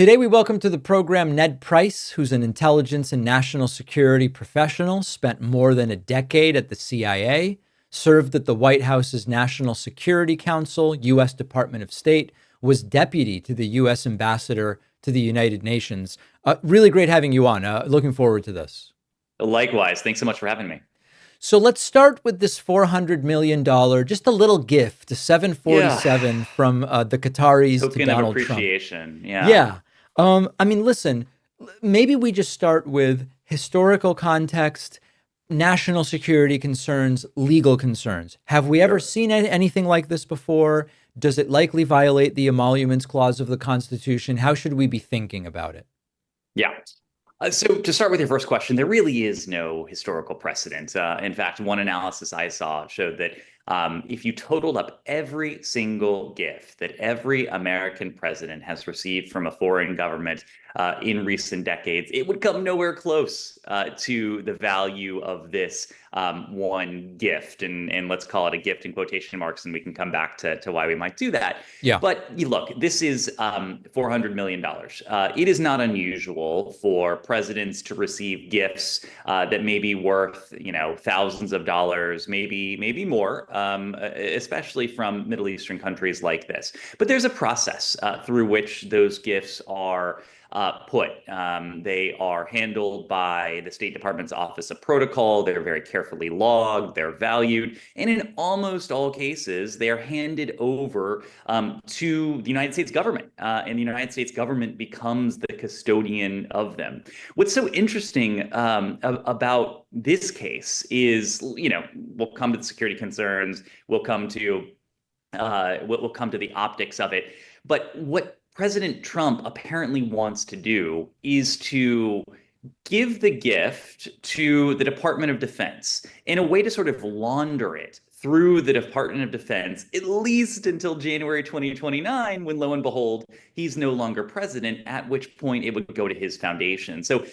Today, we welcome to the program Ned Price, who's an intelligence and national security professional, spent more than a decade at the CIA, served at the White House's National Security Council, U.S. Department of State, was deputy to the U.S. ambassador to the United Nations. Really great having you on. Looking forward to this. Likewise. Thanks so much for having me. So let's start with this $400 million, just a little gift, a Yeah. 747 from the Qataris to Token of Donald Trump. appreciation. Yeah. Yeah. I mean, listen, maybe we just start with historical context, national security concerns, legal concerns. Have we ever Sure. seen anything like this before? Does it likely violate the emoluments clause of the Constitution? How should we be thinking about it? Yeah. So to start with your first question, there really is no historical precedent. In fact, one analysis I saw showed that if you totaled up every single gift that every American president has received from a foreign government in recent decades, it would come nowhere close to the value of this one gift. And let's call it a gift in quotation marks, and we can come back to why we might do that. Yeah. But look, this is $400 million. It is not unusual for presidents to receive gifts that may be worth, thousands of dollars, maybe more, especially from Middle Eastern countries like this. But there's a process through which those gifts are put. They are handled by the State Department's Office of Protocol. They're very carefully logged. They're valued. And in almost all cases, they are handed over to the United States government. And the United States government becomes the custodian of them. What's so interesting about this case is, we'll come to the security concerns. We'll come to the optics of it. But what President Trump apparently wants to do is to give the gift to the Department of Defense in a way to sort of launder it through the Department of Defense, at least until January 2029, when lo and behold, he's no longer president, at which point it would go to his foundation. So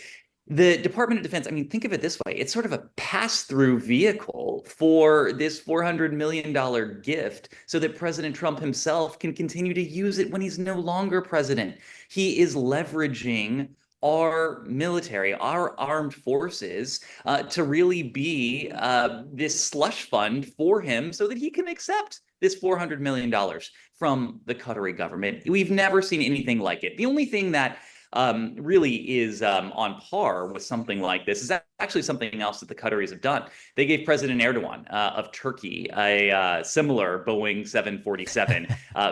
the Department of Defense, I mean, think of it this way. It's sort of a pass-through vehicle for this $400 million gift so that President Trump himself can continue to use it when he's no longer president. He is leveraging our military, our armed forces, to really be this slush fund for him so that he can accept this $400 million from the Qatari government. We've never seen anything like it. The only thing that really is on par with something like this is actually something else that the Qataris have done. They gave President Erdogan of Turkey a similar Boeing 747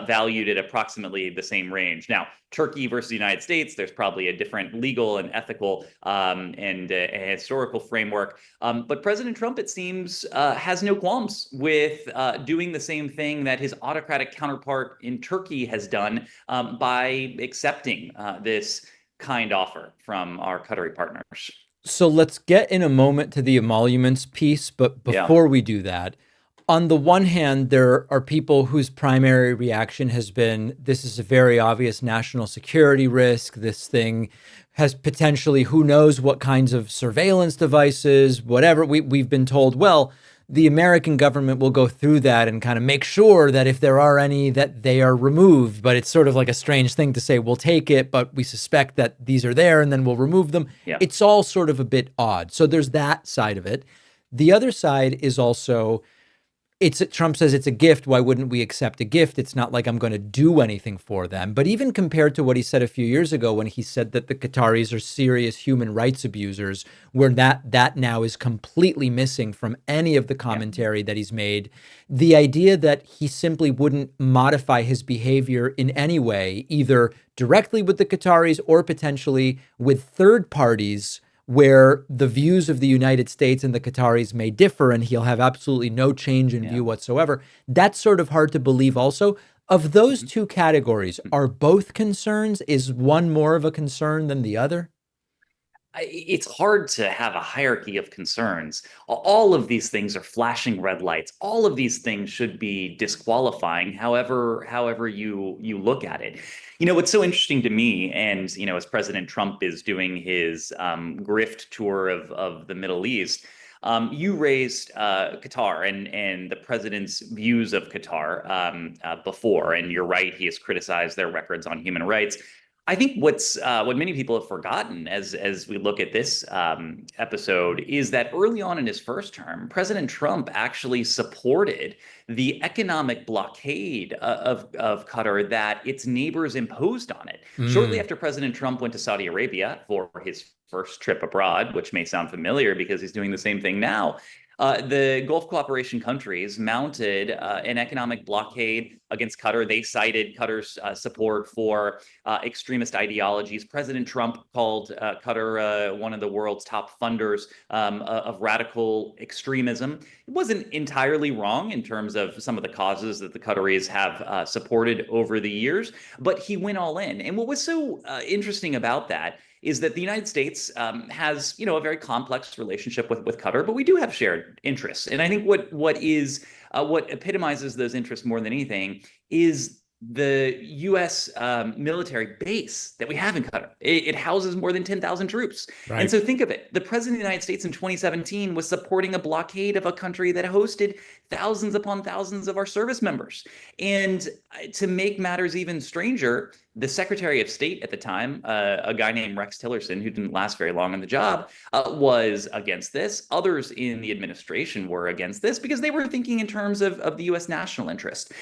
valued at approximately the same range. Now, Turkey versus the United States, there's probably a different legal and ethical and historical framework. But President Trump, it seems, has no qualms with doing the same thing that his autocratic counterpart in Turkey has done by accepting this kind offer from our Qatari partners. So let's get in a moment to the emoluments piece. But Yeah. before we do that, on the one hand, there are people whose primary reaction has been, this is a very obvious national security risk. This thing has potentially, who knows what kinds of surveillance devices, whatever. We've been told, well, the American government will go through that and kind of make sure that if there are any, that they are removed. But it's sort of like a strange thing to say, we'll take it, but we suspect that these are there and then we'll remove them. Yeah. It's all sort of a bit odd. So there's that side of it. The other side is also, Trump says it's a gift. Why wouldn't we accept a gift? It's not like I'm going to do anything for them. But even compared to what he said a few years ago, when he said that the Qataris are serious human rights abusers, where that now is completely missing from any of the commentary that he's made, the idea that he simply wouldn't modify his behavior in any way, either directly with the Qataris or potentially with third parties, where the views of the United States and the Qataris may differ and he'll have absolutely no change in view whatsoever. That's sort of hard to believe also. Of those two categories, are both concerns? Is one more of a concern than the other? It's hard to have a hierarchy of concerns. All of these things are flashing red lights. All of these things should be disqualifying, however you look at it. What's so interesting to me, and as President Trump is doing his grift tour of the Middle East, you raised Qatar and the president's views of Qatar before, and you're right, he has criticized their records on human rights. I think what many people have forgotten as we look at this episode is that early on in his first term, President Trump actually supported the economic blockade of Qatar that its neighbors imposed on it. Shortly Mm, after President Trump went to Saudi Arabia for his first trip abroad, which may sound familiar because he's doing the same thing now. The Gulf cooperation countries mounted an economic blockade against Qatar. They cited Qatar's support for extremist ideologies. President Trump called Qatar one of the world's top funders of radical extremism. It wasn't entirely wrong in terms of some of the causes that the Qataris have supported over the years, but he went all in. And what was so interesting about that is that the United States has, a very complex relationship with Qatar, but we do have shared interests. And I think what epitomizes those interests more than anything is the U.S. Military base that we have in Qatar. It houses more than 10,000 troops. And right. so think of it. The president of the United States in 2017 was supporting a blockade of a country that hosted thousands upon thousands of our service members. And to make matters even stranger, the Secretary of State at the time, a guy named Rex Tillerson, who didn't last very long on the job, was against this. Others in the administration were against this because they were thinking in terms of the U.S. national interest.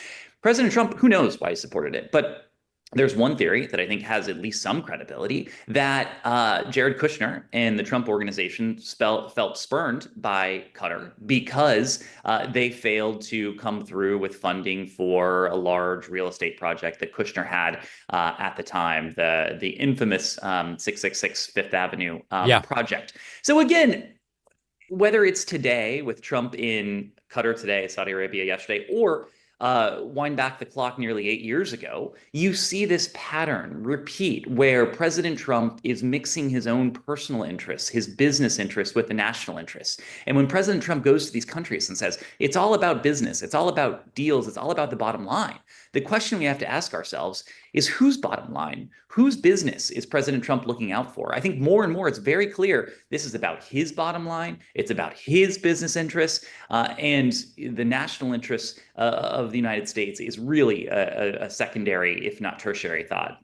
President Trump, who knows why he supported it, but there's one theory that I think has at least some credibility that Jared Kushner and the Trump organization felt spurned by Qatar because they failed to come through with funding for a large real estate project that Kushner had at the time, the infamous 666 Fifth Avenue Yeah. project. So again, whether it's today with Trump in Qatar today, Saudi Arabia yesterday, or wind back the clock nearly 8 years ago, you see this pattern repeat where President Trump is mixing his own personal interests, his business interests with the national interests. And when President Trump goes to these countries and says, it's all about business, it's all about deals, it's all about the bottom line, the question we have to ask ourselves is whose bottom line, whose business is President Trump looking out for? I think more and more it's very clear this is about his bottom line, it's about his business interests, and the national interests of the United States is really a secondary, if not tertiary thought.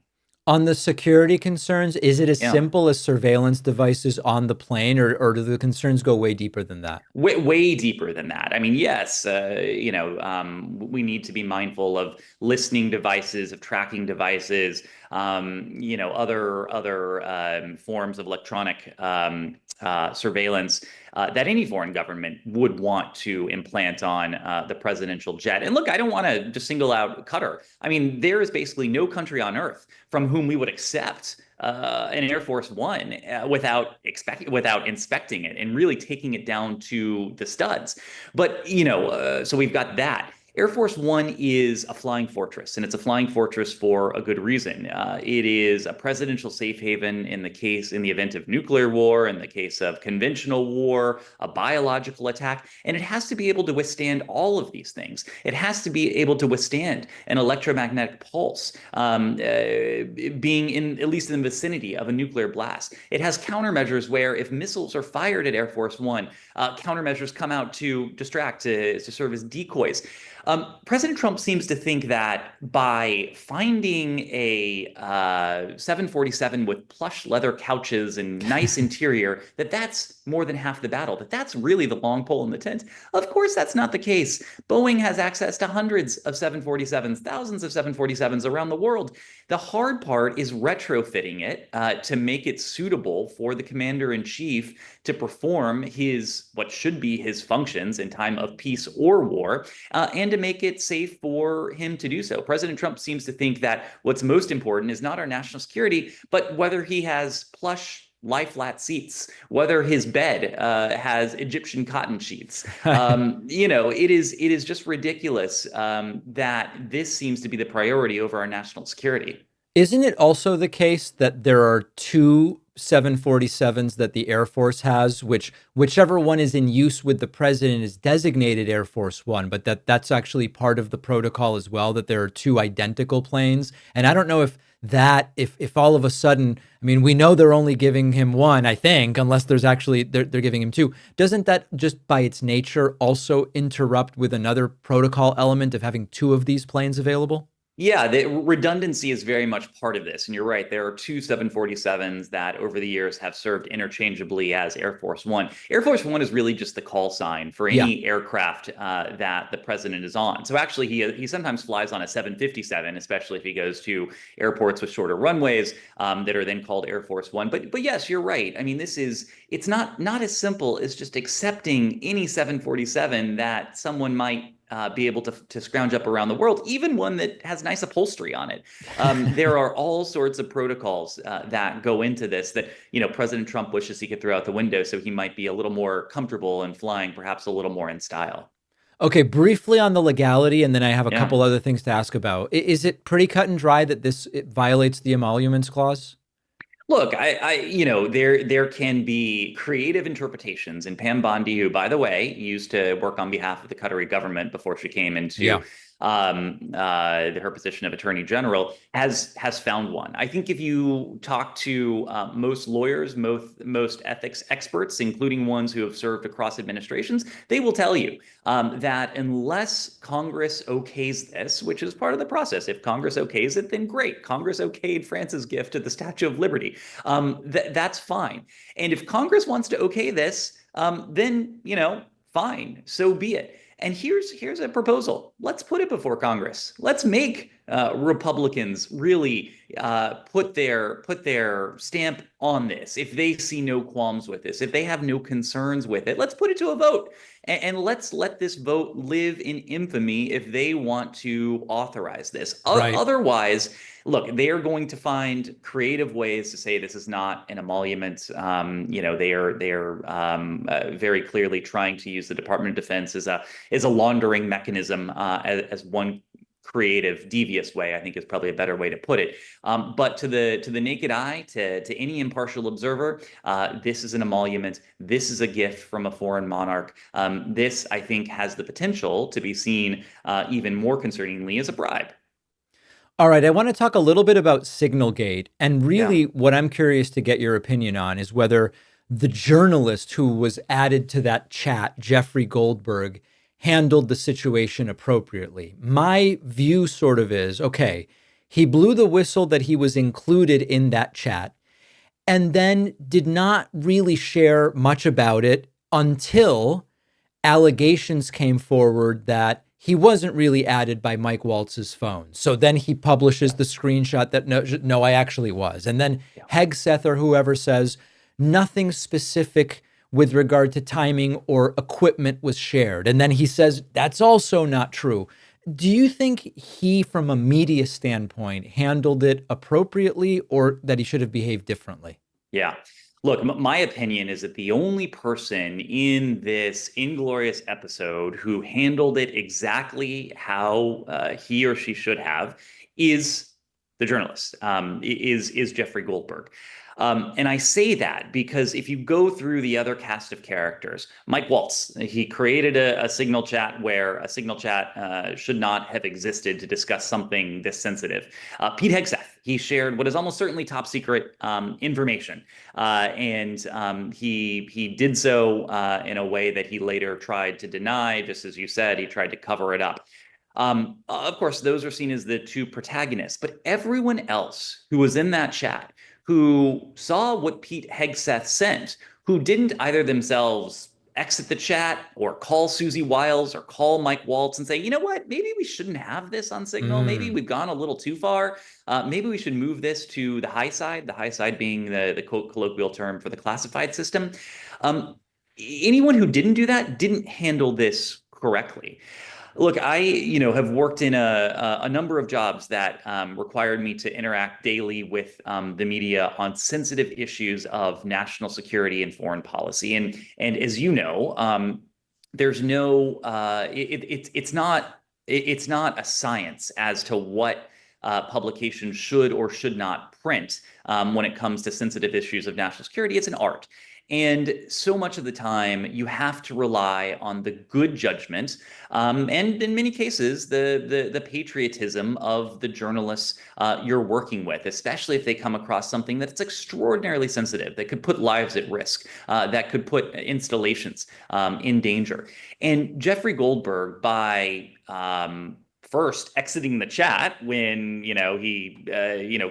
On the security concerns, is it as Yeah. simple as surveillance devices on the plane, or do the concerns go way deeper than that? Way deeper than that. I mean, yes, we need to be mindful of listening devices, of tracking devices, other forms of electronic surveillance that any foreign government would want to implant on the presidential jet. And look, I don't want to just single out Qatar. I mean, there is basically no country on earth from whom we would accept an Air Force One without inspecting it and really taking it down to the studs. But so we've got that. Air Force One is a flying fortress, and it's a flying fortress for a good reason. It is a presidential safe haven in the event of nuclear war, in the case of conventional war, a biological attack, and it has to be able to withstand all of these things. It has to be able to withstand an electromagnetic pulse, being at least in the vicinity of a nuclear blast. It has countermeasures where if missiles are fired at Air Force One, countermeasures come out to distract, to serve as decoys. President Trump seems to think that by finding a 747 with plush leather couches and nice interior, that's more than half the battle, that's really the long pole in the tent. Of course, that's not the case. Boeing has access to hundreds of 747s, thousands of 747s around the world. The hard part is retrofitting it to make it suitable for the commander-in-chief to perform what should be his functions in time of peace or war, and to make it safe for him to do so. President Trump seems to think that what's most important is not our national security, but whether he has plush lie flat seats, whether his bed has Egyptian cotton sheets. It is just ridiculous that this seems to be the priority over our national security. Isn't it also the case that there are two 747s that the Air Force has, whichever one is in use with the president is designated Air Force One, but that's actually part of the protocol as well, that there are two identical planes? And I don't know if all of a sudden, I mean, we know they're only giving him one, I think, unless there's actually, they're giving him two. Doesn't that just by its nature also interrupt with another protocol element of having two of these planes available? Yeah, the redundancy is very much part of this. And you're right, there are two 747s that over the years have served interchangeably as Air Force One. Air Force One is really just the call sign for Yeah. any aircraft that the president is on. So actually, he sometimes flies on a 757, especially if he goes to airports with shorter runways that are then called Air Force One. But yes, you're right. I mean, it's not as simple as just accepting any 747 that someone might be able to scrounge up around the world, even one that has nice upholstery on it. There are all sorts of protocols that go into this that, President Trump wishes he could throw out the window so he might be a little more comfortable and flying perhaps a little more in style. Okay, briefly on the legality, and then I have a Yeah. couple other things to ask about. Is it pretty cut and dry that this it violates the emoluments clause? Look, there can be creative interpretations, and Pam Bondi, who, by the way, used to work on behalf of the Qatari government before she came into Yeah. her position of Attorney General, has found one. I think if you talk to most lawyers, most ethics experts, including ones who have served across administrations, they will tell you that unless Congress okays this, which is part of the process, if Congress okays it, then great. Congress okayed France's gift to the Statue of Liberty. That's fine. And if Congress wants to okay this, then fine, so be it. And here's a proposal. Let's put it before Congress. Let's make Republicans really put their stamp on this. If they see no qualms with this, if they have no concerns with it, let's put it to a vote. And let's let this vote live in infamy if they want to authorize this. Right. Otherwise, look, they are going to find creative ways to say this is not an emolument. They are very clearly trying to use the Department of Defense as a laundering mechanism, as one creative, devious way, I think is probably a better way to put it. But to the naked eye, to any impartial observer, this is an emolument. This is a gift from a foreign monarch. This, I think, has the potential to be seen even more concerningly as a bribe. All right, I want to talk a little bit about Signalgate. And Yeah. really, what I'm curious to get your opinion on is whether the journalist who was added to that chat, Jeffrey Goldberg, handled the situation appropriately. My view sort of is okay, he blew the whistle that he was included in that chat and then did not really share much about it until allegations came forward that he wasn't really added by Mike Waltz's phone. So then he publishes the screenshot that no, I actually was. And then Yeah. Hegseth or whoever says nothing specific with regard to timing or equipment was shared. And then he says that's also not true. Do you think he, from a media standpoint, handled it appropriately or that he should have behaved differently? Yeah. Look, my opinion is that the only person in this inglorious episode who handled it exactly how he or she should have is the journalist, is Jeffrey Goldberg. And I say that because if you go through the other cast of characters, Mike Waltz, he created a signal chat where a signal chat should not have existed to discuss something this sensitive. Pete Hegseth, he shared what is almost certainly top secret information, and he did so in a way that he later tried to deny. Just as you said, he tried to cover it up. Of course, those are seen as the two protagonists, but everyone else who was in that chat, who saw what Pete Hegseth sent, who didn't either themselves exit the chat or call Susie Wiles or call Mike Waltz and say, you know what, maybe we shouldn't have this on Signal. Maybe Mm, we've gone a little too far. Maybe we should move this to the high side being the colloquial term for the classified system. Um, Anyone who didn't do that didn't handle this correctly. Look, I, have worked in a number of jobs that required me to interact daily with the media on sensitive issues of national security and foreign policy. And as you know, there's no, it's not a science as to what publications should or should not print when it comes to sensitive issues of national security. It's an art. And so much of the time, you have to rely on the good judgment, and in many cases, the patriotism of the journalists you're working with, especially if they come across something that's extraordinarily sensitive, that could put lives at risk, that could put installations in danger. And Jeffrey Goldberg, by first exiting the chat when, he,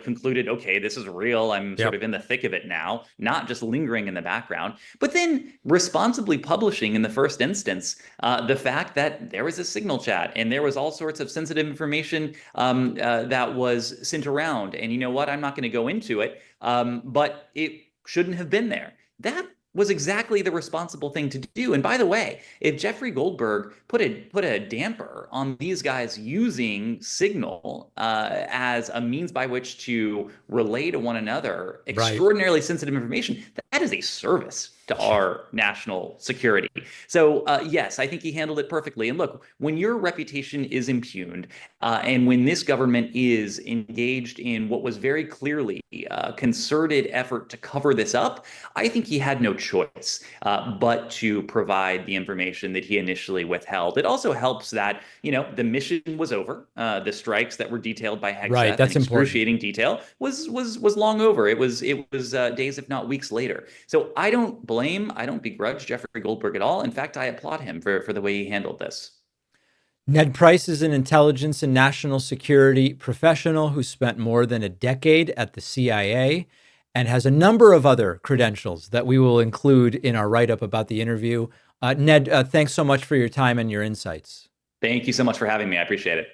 concluded, okay, this is real. I'm sort of in the thick of it now, not just lingering in the background, but then responsibly publishing in the first instance the fact that there was a Signal chat and there was all sorts of sensitive information that was sent around. And you know what? I'm not going to go into it, but it shouldn't have been there. That was exactly the responsible thing to do. And by the way, if Jeffrey Goldberg put a damper on these guys using Signal as a means by which to relay to one another extraordinarily sensitive information, that is a service to our national security. So yes, I think he handled it perfectly. And look, when your reputation is impugned, and when this government is engaged in what was very clearly a concerted effort to cover this up, I think he had no choice but to provide the information that he initially withheld. It also helps that, the mission was over. The strikes that were detailed by Hegseth That's in excruciating detail was long over. It was days, if not weeks later. So I don't begrudge Jeffrey Goldberg at all. In fact, I applaud him for the way he handled this. Ned Price is an intelligence and national security professional who spent more than a decade at the CIA and has a number of other credentials that we will include in our write-up about the interview. Ned, thanks so much for your time and your insights. Thank you so much for having me. I appreciate it.